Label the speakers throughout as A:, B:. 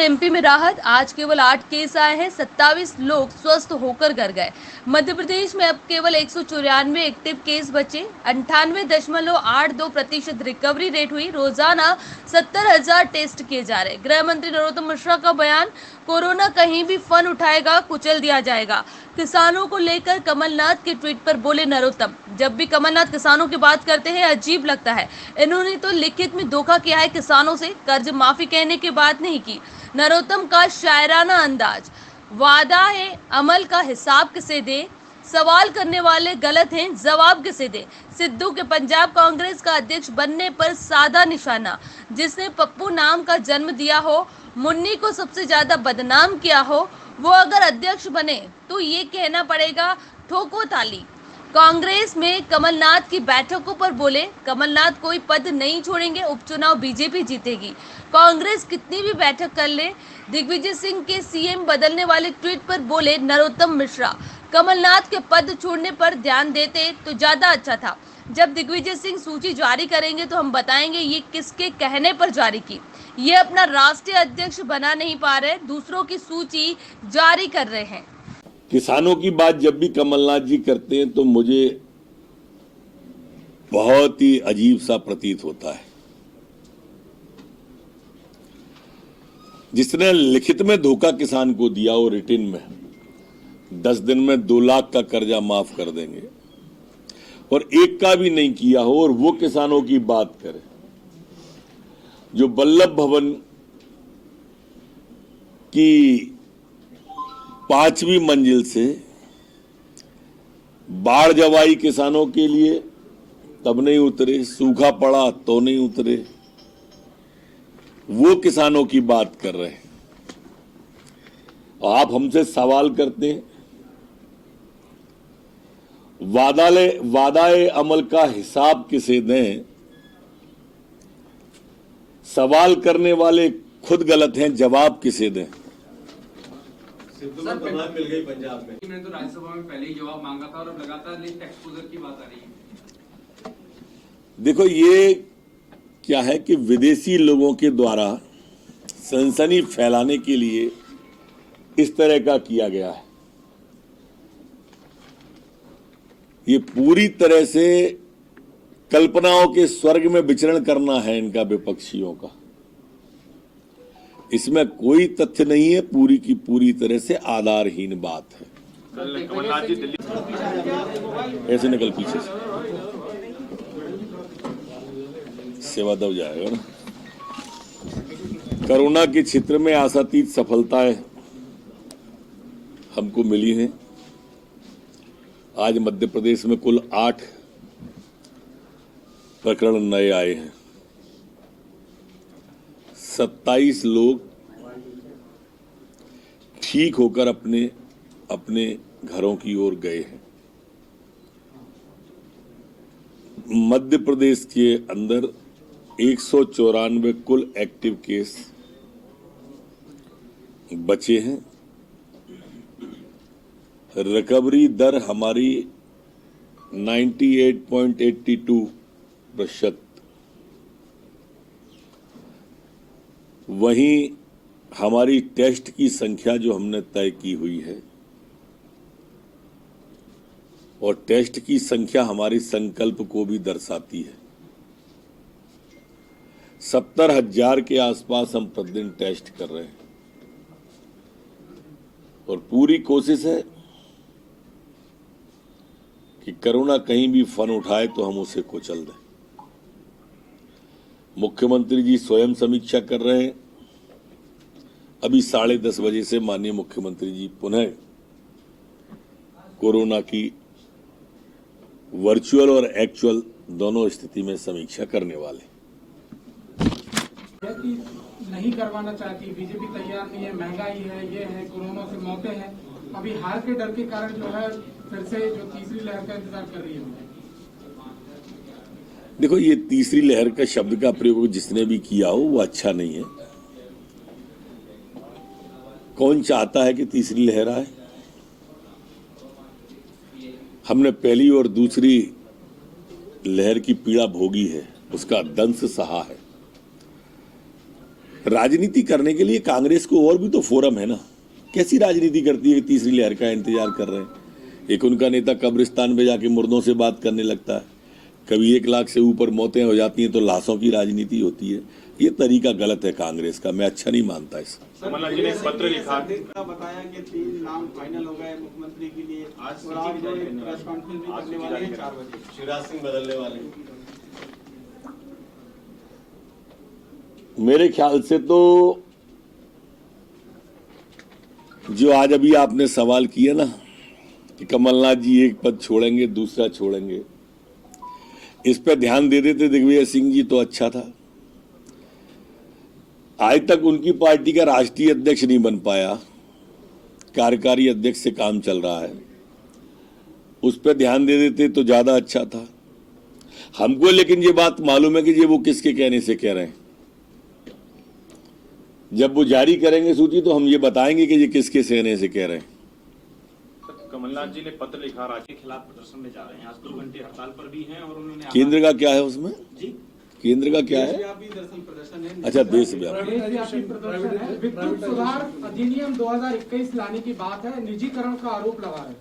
A: और एमपी में राहत, आज केवल 8 केस आए हैं, 27 लोग स्वस्थ होकर घर गए। मध्य प्रदेश में अब केवल 194 एक्टिव केस बचे, 98.82% रिकवरी रेट हुई। रोजाना 70,000 टेस्ट किए जा रहे। गृह मंत्री नरोत्तम मिश्रा का बयान, कोरोना कहीं भी फन उठाएगा कुचल दिया जाएगा। किसानों को लेकर कमलनाथ के ट्वीट पर बोले नरोत्तम, जब भी कमलनाथ किसानों की बात करते हैं अजीब लगता है। इन्होंने तो लिखित में धोखा किया है किसानों से, कर्ज माफी कहने की बात नहीं की। नरोत्तम का शायराना अंदाज, वादा है अमल का हिसाब किसे दे, सवाल करने वाले गलत हैं जवाब किसे दे। सिद्धू के पंजाब कांग्रेस का अध्यक्ष बनने पर साधा निशाना, जिसने पप्पू नाम का जन्म दिया हो, मुन्नी को सबसे ज्यादा बदनाम किया हो, वो अगर अध्यक्ष बने तो ये कहना पड़ेगा ठोको ताली। कांग्रेस में कमलनाथ की बैठकों पर बोले, कमलनाथ कोई पद नहीं छोड़ेंगे, उपचुनाव बीजेपी जीतेगी। कांग्रेस कितनी भी बैठक कर ले। दिग्विजय सिंह के सीएम बदलने वाले ट्वीट पर बोले नरोत्तम मिश्रा, कमलनाथ के पद छोड़ने पर ध्यान देते तो ज्यादा अच्छा था। जब दिग्विजय सिंह सूची जारी करेंगे तो हम बताएंगे ये किसके कहने पर जारी की। ये अपना राष्ट्रीय अध्यक्ष बना नहीं पा रहे, दूसरों की सूची जारी कर रहे हैं।
B: किसानों की बात जब भी कमलनाथ जी करते हैं तो मुझे बहुत ही अजीब सा प्रतीत होता है। जिसने लिखित में धोखा किसान को दिया हो, रिटिन में 10 दिन में 2 लाख का कर्जा माफ कर देंगे, और एक का भी नहीं किया हो, और वो किसानों की बात करे जो वल्लभ भवन की 5वीं मंजिल से बाढ़ जब आई किसानों के लिए तब नहीं उतरे, सूखा पड़ा तो नहीं उतरे, वो किसानों की बात कर रहे हैं। आप हमसे सवाल करते हैं, वादाए अमल का हिसाब किसे दें। सवाल करने वाले खुद गलत हैं, जवाब किसे दें।
C: सिद्धू को कमान मिल गई पंजाब में। मैंने तो राज्यसभा में पहले ही जवाब मांगा था और अब लगातार लिस्ट एक्सपोजर की बात आ रही है।
B: देखो, ये क्या है कि विदेशी लोगों के द्वारा सनसनी फैलाने के लिए इस तरह का किया गया है। ये पूरी तरह से कल्पनाओं के स्वर्ग में विचरण करना है इनका, विपक्षियों का। इसमें कोई तथ्य नहीं है, पूरी की पूरी तरह से आधारहीन बात है।
C: कमलनाथ जी दिल्ली
B: ऐसे निकल पीछे से सेवा दब जाएगा ना। कोरोना के क्षेत्र में आशातीत सफलताएं हमको मिली हैं। आज मध्य प्रदेश में कुल 8 प्रकरण नए आए हैं। 27 लोग ठीक होकर अपने अपने घरों की ओर गए हैं। मध्य प्रदेश के अंदर 194 कुल एक्टिव केस बचे हैं। रिकवरी दर हमारी 98.82%। वहीं हमारी टेस्ट की संख्या जो हमने तय की हुई है, और टेस्ट की संख्या हमारी संकल्प को भी दर्शाती है। 70,000 के आसपास हम प्रतिदिन टेस्ट कर रहे हैं, और पूरी कोशिश है कि कोरोना कहीं भी फन उठाए तो हम उसे कुचल दें। मुख्यमंत्री जी स्वयं समीक्षा कर रहे हैं। अभी 10:30 बजे से माननीय मुख्यमंत्री जी पुनः कोरोना की वर्चुअल और एक्चुअल दोनों स्थिति में समीक्षा करने वाले।
D: नहीं करवाना चाहती बीजेपी, तैयार नहीं है, महंगाई है, ये है, कोरोना से मौतें हैं, अभी हार के डर के कारण जो है फिर से जो तीसरी लहर का इंतजार कर रही है।
B: देखो, ये तीसरी लहर का शब्द का प्रयोग जिसने भी किया हो वो अच्छा नहीं है। कौन चाहता है कि तीसरी लहर आए? हमने पहली और दूसरी लहर की पीड़ा भोगी है, उसका दंश सहा है। राजनीति करने के लिए कांग्रेस को और भी तो फोरम है ना। कैसी राजनीति करती है, तीसरी लहर का इंतजार कर रहे हैं। एक उनका नेता कब्रिस्तान पे जाके मुर्दों से बात करने लगता है, कभी 1 लाख से ऊपर मौतें हो जाती हैं तो लाशों की राजनीति होती है। ये तरीका गलत है कांग्रेस का, मैं अच्छा नहीं मानता इसको।
E: कमलनाथ जी ने एक पत्र लिखा,
F: बताया कि 3 नाम फाइनल हो गए मुख्यमंत्री के लिए। आज और आज जो एक प्रेस कॉन्फ्रेंस भी करने वाले हैं 4 बजे,
E: शिवराज सिंह बदलने वाले।
B: मेरे ख्याल से तो जो आज अभी आपने सवाल किया ना कि कमलनाथ जी एक पद छोड़ेंगे दूसरा छोड़ेंगे, इस पर ध्यान दे देते दिग्विजय सिंह जी तो अच्छा था। आज तक उनकी पार्टी का राष्ट्रीय अध्यक्ष नहीं बन पाया, कार्यकारी अध्यक्ष से काम चल रहा है, उस पर ध्यान दे देते तो ज्यादा अच्छा था हमको। लेकिन ये बात मालूम है कि ये वो किसके कहने से कह रहे हैं। जब वो जारी करेंगे सूची तो हम ये बताएंगे कि ये किसके कहने से कह रहे हैं।
E: कमलनाथ जी ने पत्र लिखा, राज्य के खिलाफ प्रदर्शन में जा रहे हैं, आज 2 घंटे हड़ताल पर भी हैं और उन्होंने
B: केंद्र का क्या है उसमें
F: जी
B: केंद्र का क्या है?
F: देशव्यापी दरअसल प्रदर्शन है।
B: अच्छा, देशव्यापी।
D: देशव्यापी प्रदर्शन है। विद्युत सुधार अधिनियम 2021 लाने की बात है, निजीकरण का आरोप लगा रहे हैं।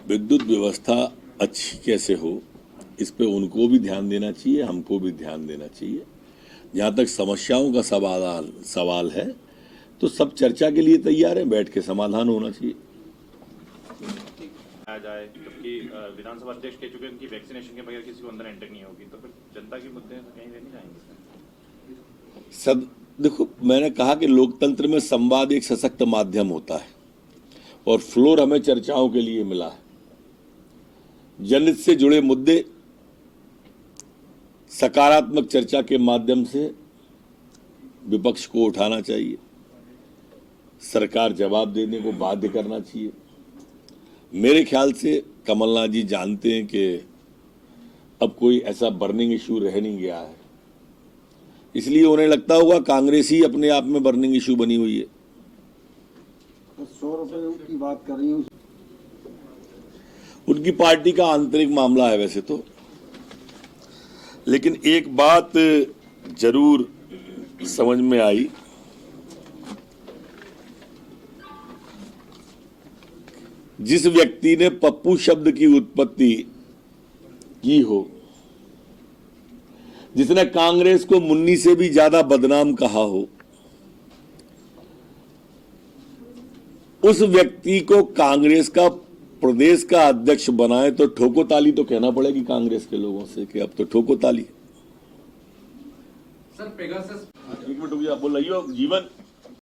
B: विद्युत व्यवस्था अच्छी कैसे हो, इस पे उनको भी ध्यान देना चाहिए, हमको भी ध्यान देना चाहिए। जहां तक समस्याओं का सवाल है तो सब चर्चा के लिए तैयार है, बैठ के समाधान होना चाहिए।
E: आ जाए जबकि विधानसभा अध्यक्ष कह चुके हैं कि वैक्सीनेशन के बगैर किसी को अंदर एंटर नहीं होगी, तो फिर जनता के मुद्दे कहीं नहीं जाएंगे।
B: देखो, मैंने कहा कि लोकतंत्र में संवाद एक सशक्त माध्यम होता है और फ्लोर हमें चर्चाओं के लिए मिला है। जनहित से जुड़े मुद्दे सकारात्मक चर्चा के माध्यम से विपक्ष को उठाना चाहिए, सरकार जवाब देने को बाध्य करना चाहिए। मेरे ख्याल से कमलनाथ जी जानते हैं कि अब कोई ऐसा बर्निंग इशू रह नहीं गया है, इसलिए उन्हें लगता होगा कांग्रेस ही अपने आप में बर्निंग इशू बनी हुई है।
F: 100 रुपए की बात कर रही हूँ,
B: उनकी पार्टी का आंतरिक मामला है वैसे तो, लेकिन एक बात जरूर समझ में आई, जिस व्यक्ति ने पप्पू शब्द की उत्पत्ति की हो, जिसने कांग्रेस को मुन्नी से भी ज्यादा बदनाम कहा हो, उस व्यक्ति को कांग्रेस का प्रदेश का अध्यक्ष बनाए तो ठोको ताली तो कहना पड़ेगी कांग्रेस के लोगों से कि अब तो ठोको ताली।
C: सर पेगासस
B: एक मिनट रुक जा, बोल रही हो जीवन।